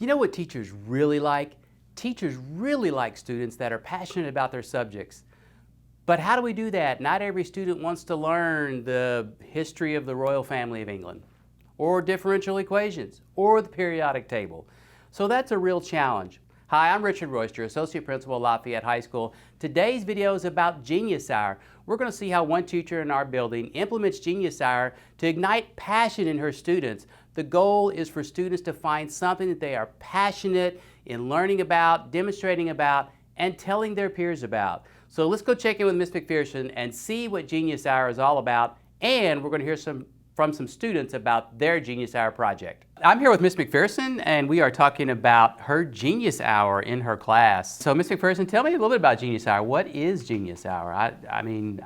You know what teachers really like? Teachers really like students that are passionate about their subjects. But how do we do that? Not every student wants to learn the history of the royal family of England, or differential equations, or the periodic table. So that's a real challenge. Hi, I'm Richard Royster, Associate Principal at Lafayette High School. Today's video is about Genius Hour. We're going to see how one teacher in our building implements Genius Hour to ignite passion in her students. The goal is for students to find something that they are passionate in learning about, demonstrating about, and telling their peers about. So let's go check in with Ms. McPherson and see what Genius Hour is all about, and we're going to hear from some students about their Genius Hour project. I'm here with Ms. McPherson, and we are talking about her Genius Hour in her class. So Ms. McPherson, tell me a little bit about Genius Hour. What is Genius Hour? I mean,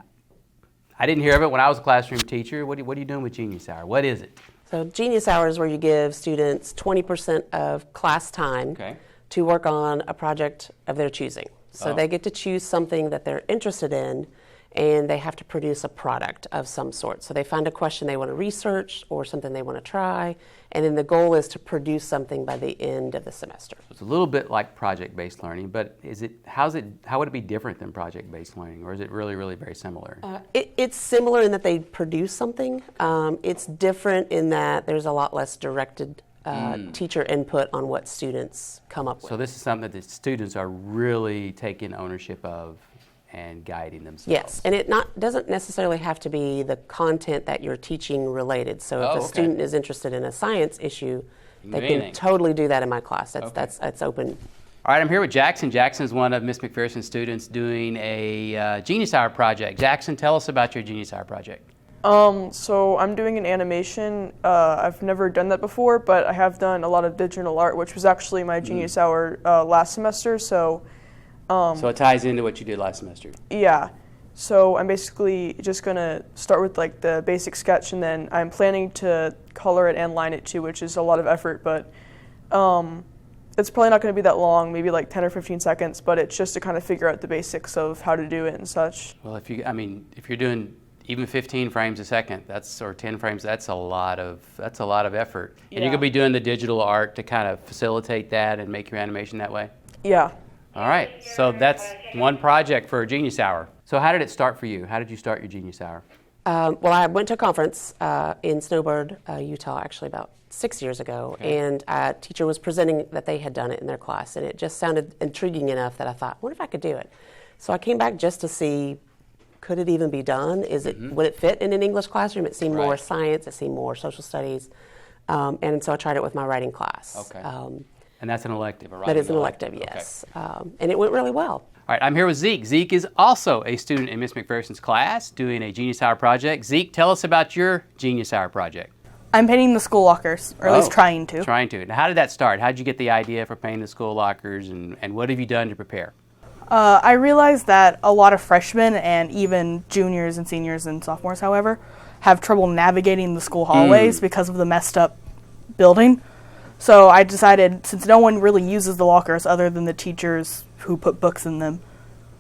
I didn't hear of it when I was a classroom teacher. What are you doing with Genius Hour? What is it? So Genius Hour is where you give students 20% of class time to work on a project of their choosing. So they get to choose something that they're interested in, and they have to produce a product of some sort. So they find a question they want to research or something they want to try, and then the goal is to produce something by the end of the semester. It's a little bit like project-based learning, but how would it be different than project-based learning, or is it really, really very similar? It's similar in that they produce something. It's different in that there's a lot less directed teacher input on what students come up with. So this is something that the students are really taking ownership of and guiding themselves. Yes, and it doesn't necessarily have to be the content that you're teaching related. So if a student is interested in a science issue, they can totally do that in my class. That's open. All right, I'm here with Jackson. Jackson's one of Ms. McPherson's students doing a Genius Hour project. Jackson, tell us about your Genius Hour project. So I'm doing an animation. I've never done that before, but I have done a lot of digital art, which was actually my Genius Hour last semester. So it ties into what you did last semester. Yeah. So I'm basically just going to start with like the basic sketch, and then I'm planning to color it and line it too, which is a lot of effort, but it's probably not going to be that long, maybe like 10 or 15 seconds, but it's just to kind of figure out the basics of how to do it and such. Well, if you're doing even 15 frames a second, or 10 frames, that's a lot of effort. Yeah. And you're going to be doing the digital art to kind of facilitate that and make your animation that way? Yeah. All right, so that's one project for Genius Hour. So how did it start for you? How did you start your Genius Hour? Well, I went to a conference in Snowbird, Utah, actually about 6 years ago, and a teacher was presenting that they had done it in their class, and it just sounded intriguing enough that I thought, what if I could do it? So I came back just to see, could it even be done? Would it fit in an English classroom? It seemed more science, it seemed more social studies, and so I tried it with my writing class. Okay. And that's an elective, a writing That is an elective, yes. And it went really well. All right, I'm here with Zeke. Zeke is also a student in Ms. McPherson's class doing a Genius Hour project. Zeke, tell us about your Genius Hour project. I'm painting the school lockers, or at least trying to. Trying to. Now, how did that start? How did you get the idea for painting the school lockers, and what have you done to prepare? I realized that a lot of freshmen and even juniors and seniors and sophomores, however, have trouble navigating the school hallways because of the messed up building. So I decided, since no one really uses the lockers other than the teachers who put books in them,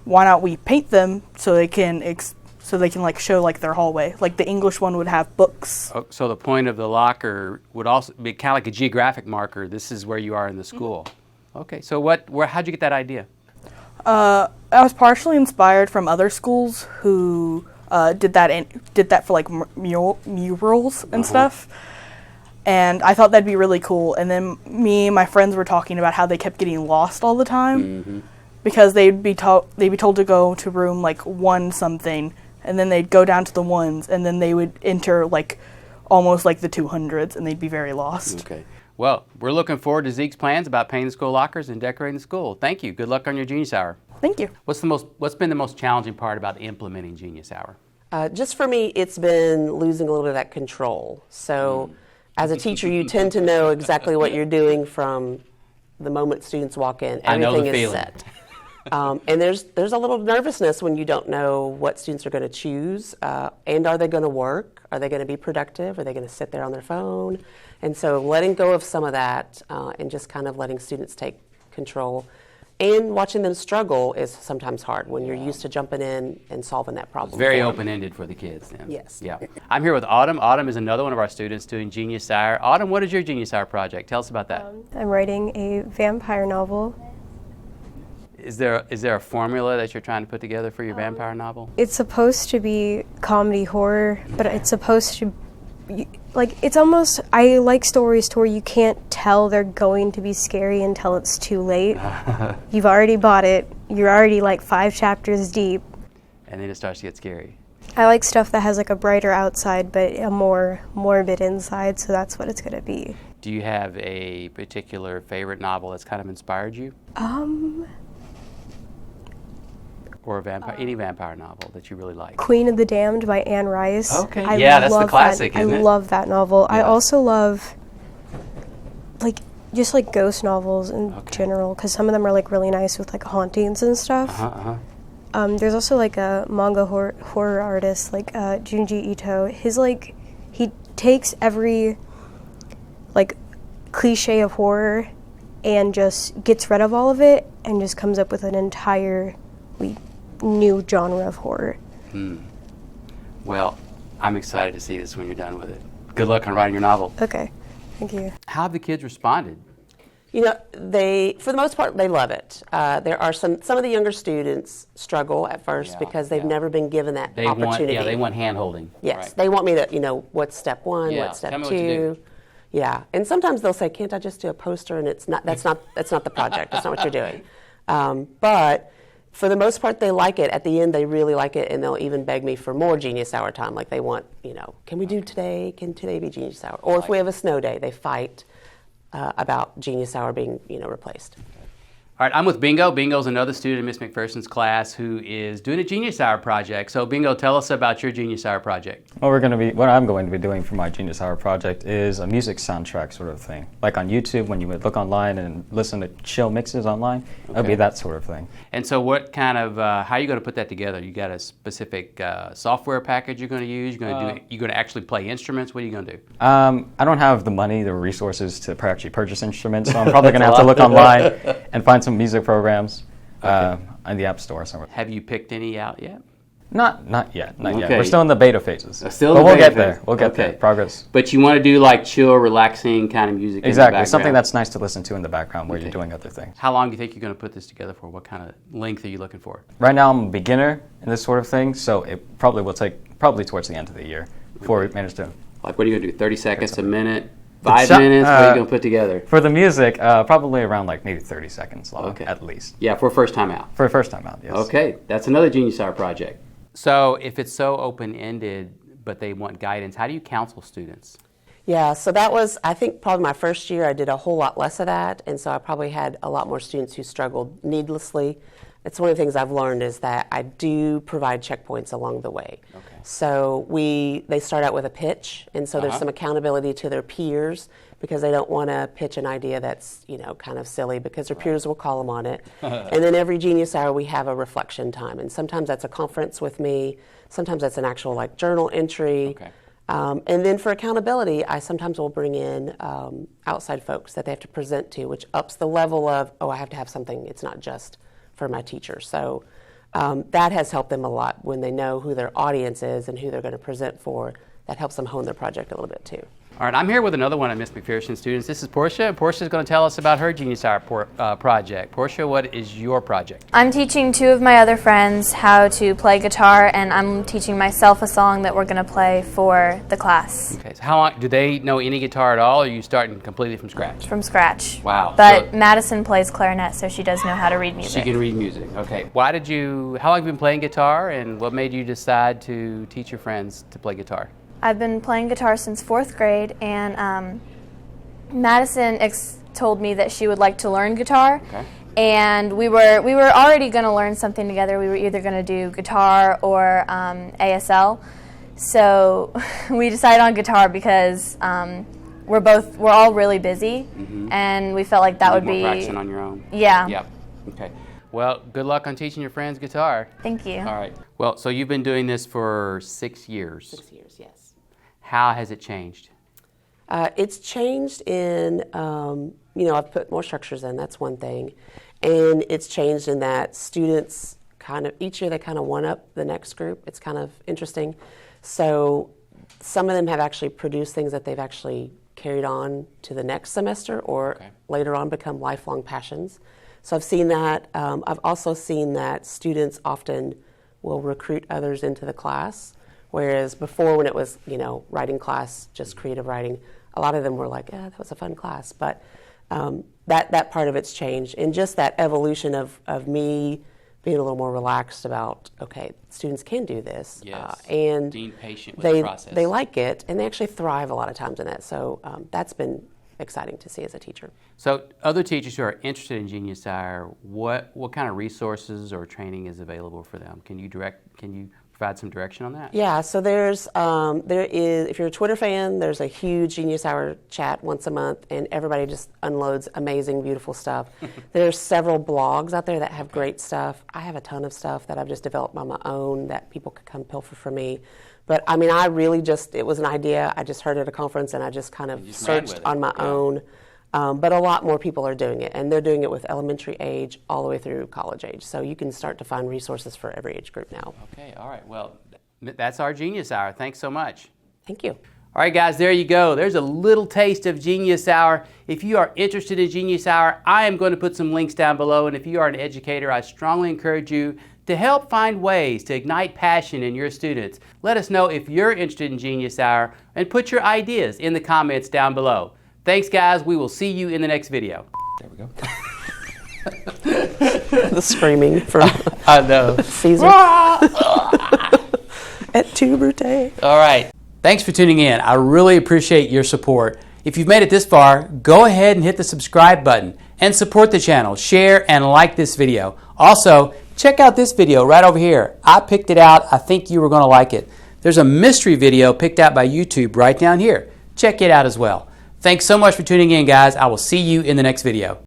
why not we paint them so they can like show like their hallway. Like the English one would have books. Oh, so the point of the locker would also be kind of like a geographic marker. This is where you are in the school. Okay. So how'd you get that idea? I was partially inspired from other schools who did that for like murals and stuff. And I thought that'd be really cool. And then me and my friends were talking about how they kept getting lost all the time because they'd be told to go to room like 1 something, and then they'd go down to the ones, and then they would enter like almost like the 200s, and they'd be very lost. Okay. Well, we're looking forward to Zeke's plans about painting the school lockers and decorating the school. Thank you. Good luck on your Genius Hour. Thank you. What's been the most challenging part about implementing Genius Hour? Just for me, it's been losing a little bit of that control. So as a teacher, you tend to know exactly what you're doing from the moment students walk in. Everything is set. And there's a little nervousness when you don't know what students are going to choose, and are they going to work? Are they going to be productive? Are they going to sit there on their phone? And so letting go of some of that and just kind of letting students take control And watching them struggle is sometimes hard when you're used to jumping in and solving that problem. It's very for 'em. open-ended for the kids then. Yes. Yeah. I'm here with Autumn. Autumn is another one of our students doing Genius Hour. Autumn, what is your Genius Hour project? Tell us about that. I'm writing a vampire novel. Is there a formula that you're trying to put together for your vampire novel? It's supposed to be comedy horror, but it's supposed to it's almost, I like stories to where you can't tell they're going to be scary until it's too late. You've already bought it. You're already like 5 chapters deep. And then it starts to get scary. I like stuff that has like a brighter outside but a more morbid inside, so that's what it's going to be. Do you have a particular favorite novel that's kind of inspired you? Or any vampire novel that you really like? Queen of the Damned by Anne Rice. Okay. Yeah, that's the love classic, that. isn't it? I love that novel. I Yeah. also love just like ghost novels in Okay. general, because some of them are like really nice with like hauntings and stuff. There's also like a manga horror artist like Junji Ito. He takes every like cliche of horror and just gets rid of all of it and just comes up with an entirely new genre of horror. Well, I'm excited to see this when you're done with it. Good luck on writing your novel. Okay, thank you. How have the kids responded? You know, for the most part, they love it. There are some of the younger students struggle at first Yeah, because they've yeah. never been given that opportunity. They want hand-holding. Yes, Right. they want me to, what's step 1, Yeah, what's step tell me 2. what to do. Yeah, and sometimes they'll say, "Can't I just do a poster?" And that's not the project. That's not what you're doing. But for the most part, they like it. At the end, they really like it, and they'll even beg me for more Genius Hour time. Like they want, can we do today? Can today be Genius Hour? Or if we have a snow day, they fight about Genius Hour being, replaced. All right, I'm with Bingo. Bingo's another student in Miss McPherson's class who is doing a Genius Hour project. So Bingo, tell us about your Genius Hour project. What I'm going to be doing for my Genius Hour project is a music soundtrack sort of thing. Like on YouTube, when you would look online and listen to chill mixes online, it would be that sort of thing. And so what kind of, how are you going to put that together? You got a specific software package you're going to use? You're going to actually play instruments? What are you going to do? I don't have the money, the resources to actually purchase instruments, so I'm probably going to have to look online and find some music programs on the App Store somewhere. Have you picked any out yet? Not yet. Okay. We're still in the beta phases. Still in but the we'll beta get there. phase. We'll get Okay. there. Progress. But you want to do like chill, relaxing kind of music Exactly. in the Something background. that's nice to listen to in the background while you're doing other things. How long do you think you're going to put this together for? What kind of length are you looking for? Right now I'm a beginner in this sort of thing, so it probably will take towards the end of the year before we manage to. Like what are you going to do, 30 seconds, a minute, 5 so- minutes? What are you going to put together? For the music, probably around like maybe 30 seconds long, Okay. at least. Yeah, for first time out. For a first time out, yes. Okay, that's another Genius Hour project. So if it's so open-ended, but they want guidance, how do you counsel students? Yeah, so that was, I think, probably my first year. I did a whole lot less of that, and so I probably had a lot more students who struggled needlessly. It's one of the things I've learned is that I do provide checkpoints along the way. Okay. So they start out with a pitch, and so there's some accountability to their peers because they don't want to pitch an idea that's, kind of silly because their peers will call them on it. And then every Genius Hour we have a reflection time, and sometimes that's a conference with me, sometimes that's an actual like journal entry. Okay. And then for accountability, I sometimes will bring in outside folks that they have to present to, which ups the level of, I have to have something, it's not just for my teacher. So that has helped them a lot when they know who their audience is and who they're going to present for. That helps them hone their project a little bit too. All right, I'm here with another one of Miss McPherson students. This is Portia. Portia's going to tell us about her Genius Hour project. Portia, what is your project? I'm teaching 2 of my other friends how to play guitar, and I'm teaching myself a song that we're going to play for the class Okay, so how long, do they know any guitar at all, or are you starting completely from scratch? from scratch. Wow. But So Madison plays clarinet, so she does know how to read she music. can read music. Okay. How long have you been playing guitar, and what made you decide to teach your friends to play guitar? I've been playing guitar since 4th grade, and Madison told me that she would like to learn guitar. Okay. And we were already going to learn something together. We were either going to do guitar or ASL. So we decided on guitar because we're all really busy, and we felt like that would Need be more practicing on your own? Yeah. Yep. Okay. Well, good luck on teaching your friends guitar. Thank you. All right. Well, so you've been doing this for 6 years. 6 years, yes. How has it changed? It's changed in, I've put more structures in, that's one thing. And it's changed in that students each year they kind of one up the next group. It's kind of interesting. So some of them have actually produced things that they've actually carried on to the next semester or later on become lifelong passions. So I've seen that. I've also seen that students often will recruit others into the class, whereas before when it was, writing class, just creative writing, a lot of them were like, that was a fun class. But that part of it's changed. And just that evolution of me being a little more relaxed about, students can do this. Yes. And being patient with the process. They like it, and they actually thrive a lot of times in it. So that's been exciting to see as a teacher. So other teachers who are interested in Genius Hour, what kind of resources or training is available for them? Can you provide some direction on that? Yeah, so there is, if you're a Twitter fan, there's a huge Genius Hour chat once a month, and everybody just unloads amazing, beautiful stuff. There's several blogs out there that have great stuff. I have a ton of stuff that I've just developed on my own that people could come pilfer from me. But I mean, it was an idea. I just heard at a conference, and I just kind of searched on my own. But a lot more people are doing it, and they're doing it with elementary age all the way through college age. So you can start to find resources for every age group now. Okay, all right. Well, that's our Genius Hour. Thanks so much. Thank you. All right, guys, there you go. There's a little taste of Genius Hour. If you are interested in Genius Hour, I am going to put some links down below. And if you are an educator, I strongly encourage you to help find ways to ignite passion in your students. Let us know if you're interested in Genius Hour and put your ideas in the comments down below. Thanks, guys. We will see you in the next video. There we go. The screaming from I know. Caesar. Et tu, Brute. All right. Thanks for tuning in. I really appreciate your support. If you've made it this far, go ahead and hit the subscribe button and support the channel. Share and like this video. Also, check out this video right over here. I picked it out. I think you were going to like it. There's a mystery video picked out by YouTube right down here. Check it out as well. Thanks so much for tuning in, guys. I will see you in the next video.